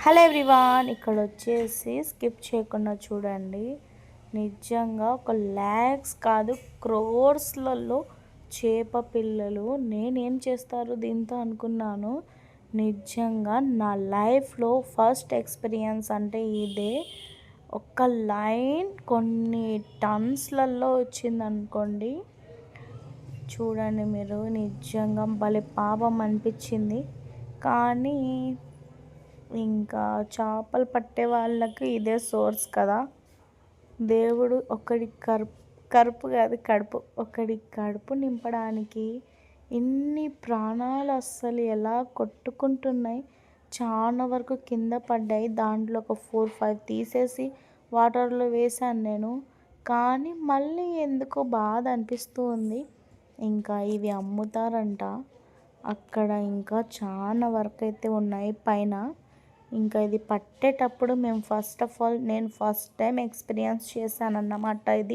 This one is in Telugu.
హలో ఎవ్రీవాన్, ఇక్కడ వచ్చేసి స్కిప్ చేయకుండా చూడండి. నిజంగా ఒక ల్యాక్స్ కాదు క్రోర్స్లలో చేప పిల్లలు. నేనేం చేస్తారు దీంతో అనుకున్నాను. నిజంగా నా లైఫ్లో ఫస్ట్ ఎక్స్పీరియన్స్ అంటే ఇదే. ఒక లైన్ కొన్ని టన్స్లలో వచ్చిందనుకోండి. చూడండి మీరు, నిజంగా భలే పాపం అనిపించింది. కానీ ఇంకా చేపలు పట్టే వాళ్ళకి ఇదే సోర్స్ కదా. దేవుడు ఒకడి కడుపు కాదు కడుపు, ఒకడి కడుపు నింపడానికి ఇన్ని ప్రాణాలు అస్సలు ఎలా కొట్టుకుంటున్నాయి. చాలా వరకు కింద పడ్డాయి. దాంట్లో ఒక 4-5 తీసేసి వాటర్లో వేశాను నేను. కానీ మళ్ళీ ఎందుకో బాధ అనిపిస్తూ ఉంది. ఇంకా ఇవి అమ్ముతారంట అక్కడ. ఇంకా చాలా వరకు అయితే ఉన్నాయి పైన. ఇంకా ఇది పట్టేటప్పుడు నేను ఫస్ట్ టైం ఎక్స్పీరియన్స్ చేశానన్నమాట ఇది.